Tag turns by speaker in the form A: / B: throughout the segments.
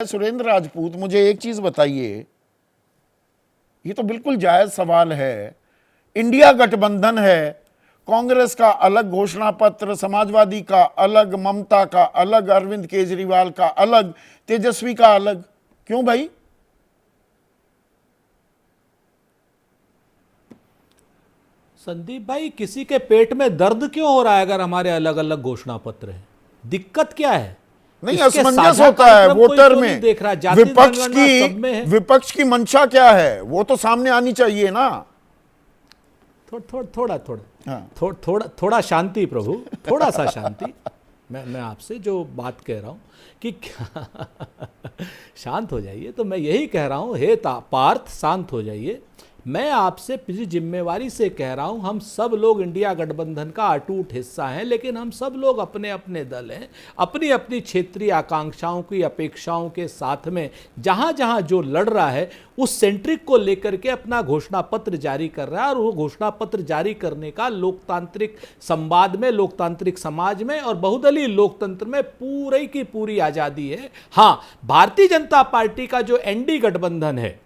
A: सुरेंद्र राजपूत, मुझे एक चीज बताइए, ये तो बिल्कुल जायज सवाल है। इंडिया गठबंधन है, कांग्रेस का अलग घोषणा पत्र, समाजवादी का अलग, ममता का अलग, अरविंद केजरीवाल का अलग, तेजस्वी का अलग। क्यों भाई?
B: संदीप भाई, किसी के पेट में दर्द क्यों हो रहा है अगर हमारे अलग अलग घोषणा पत्र हैं? दिक्कत क्या है?
A: नहीं, असमंजस होता है वोटर में।
B: देख रहा,
A: विपक्ष की मंशा क्या है वो तो सामने आनी चाहिए ना।
B: थोड़ा शांति प्रभु, थोड़ा सा शांति। मैं आपसे जो बात कह रहा हूं कि शांत हो जाइए, तो मैं यही कह रहा हूं, हे पार्थ शांत हो जाइए। मैं आपसे पूरी जिम्मेवारी से कह रहा हूं, हम सब लोग इंडिया गठबंधन का अटूट हिस्सा हैं, लेकिन हम सब लोग अपने अपने दल हैं, अपनी अपनी क्षेत्रीय आकांक्षाओं की अपेक्षाओं के साथ में जहां जहां जो लड़ रहा है उस सेंट्रिक को लेकर के अपना घोषणा पत्र जारी कर रहा है। और वो घोषणा पत्र जारी करने का लोकतांत्रिक संवाद में, लोकतांत्रिक समाज में और बहुदलीय लोकतंत्र में पूरी की पूरी आजादी है। हां, भारतीय जनता पार्टी का जो एनडी गठबंधन है,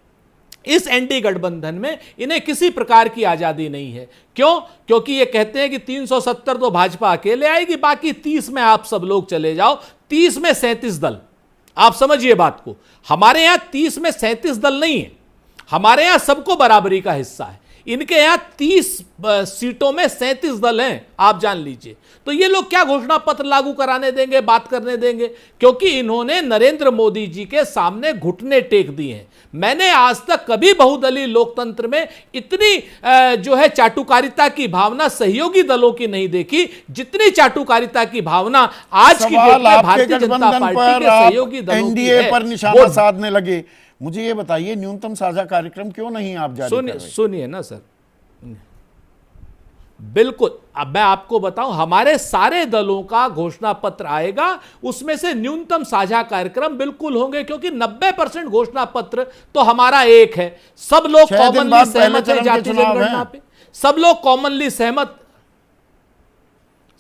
B: इस एनडी गठबंधन में इन्हें किसी प्रकार की आजादी नहीं है। क्यों? क्योंकि ये कहते हैं कि 370 तो भाजपा अकेले आएगी, बाकी 30 में आप सब लोग चले जाओ। 30 में 37 दल, आप समझिए बात को। हमारे यहां 30 में 37 दल नहीं है, हमारे यहां सबको बराबरी का हिस्सा है। इनके यहां 30 सीटों में 37 दल हैं, आप जान लीजिए। तो ये लोग क्या घोषणा पत्र लागू कराने देंगे, बात करने देंगे? क्योंकि इन्होंने नरेंद्र मोदी जी के सामने घुटने टेक दिए हैं। मैंने आज तक कभी बहुदलीय लोकतंत्र में इतनी जो है चाटुकारिता की भावना सहयोगी दलों की नहीं देखी, जितनी चाटुकारिता की भावना आज की डेट में भारतीय जनता पार्टी के सहयोगी दलों की है।
A: पर निशाना साधने लगे। मुझे ये बताइए, न्यूनतम साझा कार्यक्रम क्यों नहीं आप जारी कर रहे?
B: सुनिए ना सर, बिल्कुल। अब मैं आपको बताऊं, हमारे सारे दलों का घोषणा पत्र आएगा, उसमें से न्यूनतम साझा कार्यक्रम बिल्कुल होंगे, क्योंकि 90% घोषणा पत्र तो हमारा एक है। सब लोग कॉमनली सहमत हैं जातीय जनगणना पे, सब लोग कॉमनली सहमत।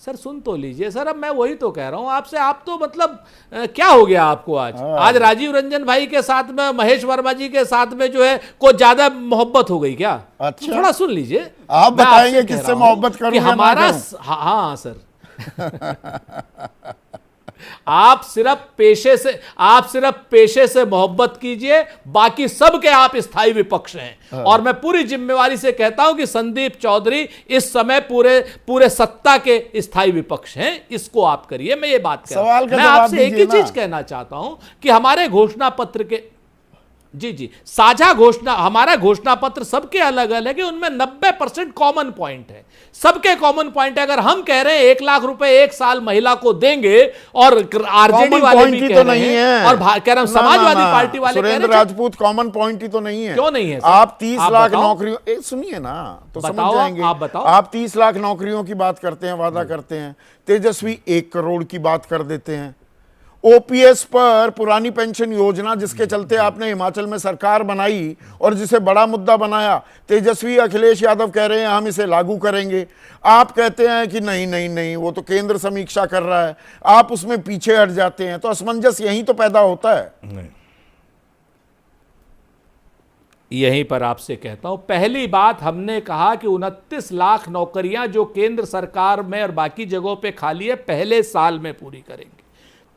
B: सर सुन तो लीजिए सर, अब मैं वही तो कह रहा हूं आपसे। आप तो मतलब क्या हो गया आपको आज राजीव रंजन भाई के साथ में, महेश वर्मा जी के साथ में जो है कुछ ज्यादा मोहब्बत हो गई क्या?
A: अच्छा,
B: तो थोड़ा सुन लीजिए,
A: आप बताएंगे किससे मोहब्बत करूं
B: हमारा। हाँ सर, आप सिर्फ पेशे से मोहब्बत कीजिए, बाकी सबके आप स्थायी विपक्ष हैं। और मैं पूरी जिम्मेवारी से कहता हूं कि संदीप चौधरी इस समय पूरे सत्ता के स्थायी विपक्ष हैं। इसको आप करिए, मैं ये बात कर रहा हूं। मैं आपसे एक ही चीज कहना चाहता हूं कि हमारे घोषणा पत्र के जी साझा घोषणा, हमारा घोषणा पत्र सबके अलग अलग है, उनमें 90% कॉमन पॉइंट है, सबके कॉमन पॉइंट है। अगर हम कह रहे हैं 1 लाख रुपए एक साल महिला को देंगे, और आरजेडी वाले भी कह रहे हैं, और कह रहे हैं समाजवादी पार्टी वाले कह रहे हैं,
A: सुरेंद्र राजपूत कॉमन पॉइंट ही तो नहीं है।
B: क्यों नहीं है?
A: आप 30 लाख नौकरियों, सुनिए ना तो समझ जाएंगे।
B: आप बताओ।
A: आप 30 लाख नौकरियों की बात करते हैं, वादा करते हैं, तेजस्वी 1 करोड़ की बात कर देते हैं। ओपीएस पर पुरानी पेंशन योजना, जिसके चलते आपने हिमाचल में सरकार बनाई और जिसे बड़ा मुद्दा बनाया, तेजस्वी अखिलेश यादव कह रहे हैं हम इसे लागू करेंगे। आप कहते हैं कि नहीं नहीं नहीं, वो तो केंद्र समीक्षा कर रहा है, आप उसमें पीछे हट जाते हैं। तो असमंजस यहीं तो पैदा होता है।
B: नहीं, यहीं पर आपसे कहता हूं, पहली बात हमने कहा कि 29 लाख नौकरियां जो केंद्र सरकार में और बाकी जगहों पे खाली है, पहले साल में पूरी करेंगे।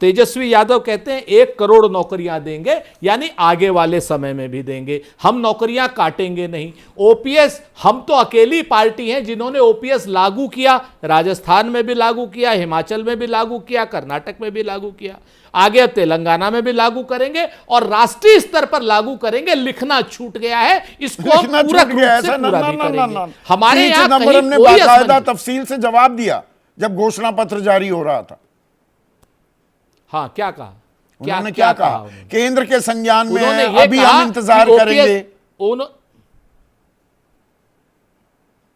B: तेजस्वी यादव कहते हैं 1 करोड़ नौकरियां देंगे, यानी आगे वाले समय में भी देंगे। हम नौकरियां काटेंगे नहीं। ओपीएस, हम तो अकेली पार्टी हैं जिन्होंने ओपीएस लागू किया, राजस्थान में भी लागू किया, हिमाचल में भी लागू किया, कर्नाटक में भी लागू किया, आगे तेलंगाना में भी लागू करेंगे और राष्ट्रीय स्तर पर लागू करेंगे। लिखना छूट गया है, इसको हम पूरा रूप से पूरा भी करेंगे। हमारे यहाँ
A: बाकायदा तफसील से जवाब दिया जब घोषणा पत्र जारी हो रहा था।
B: हाँ, क्या कहा?
A: उन्होंने क्या कहा? केंद्र के संज्ञान में अभी हम इंतजार करेंगे।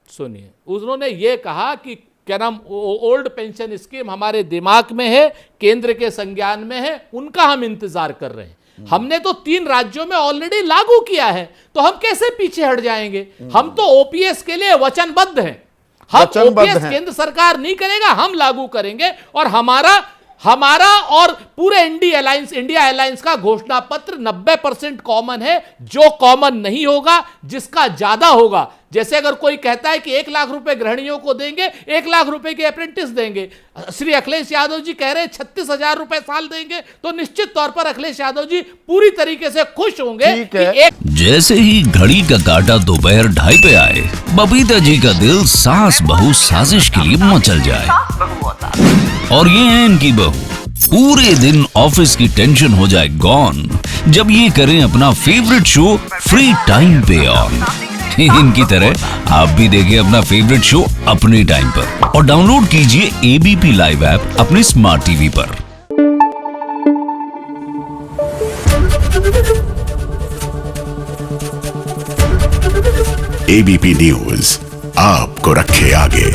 B: सुनिए, उन्होंने ये कहा कि क्या नाम, ओल्ड पेंशन स्कीम हमारे दिमाग में है, केंद्र के संज्ञान में है, उनका हम इंतजार कर रहे हैं। हमने तो 3 राज्यों में ऑलरेडी लागू किया है, तो हम कैसे पीछे हट जाएंगे? हम तो ओपीएस के लिए वचनबद्ध हैं। हम ओपीएस केंद्र सरकार नहीं करेगा, हम लागू करेंगे। और हमारा हमारा और पूरे इंडिया अलायंस का घोषणा पत्र 90% कॉमन है। जो कॉमन नहीं होगा, जिसका ज्यादा होगा, जैसे अगर कोई कहता है कि 1 लाख रुपए गृहिणियों को देंगे, 1 लाख रुपए के अप्रेंटिस देंगे, श्री अखिलेश यादव जी कह रहे हैं 36,000 रुपए साल देंगे, तो निश्चित तौर पर अखिलेश यादव जी पूरी तरीके से खुश होंगे कि
C: जैसे ही घड़ी का काटा दोपहर 2:30 पे आए, बबीता जी का दिल सास बहू साजिश के लिए मचल जाए। और ये है इनकी बहू, पूरे दिन ऑफिस की टेंशन हो जाए गॉन जब ये करें अपना फेवरेट शो फ्री टाइम पे ऑन। इनकी तरह आप भी देखिए अपना फेवरेट शो अपने टाइम पर और डाउनलोड कीजिए एबीपी लाइव ऐप अपने स्मार्ट टीवी पर।
D: एबीपी न्यूज आपको रखे आगे।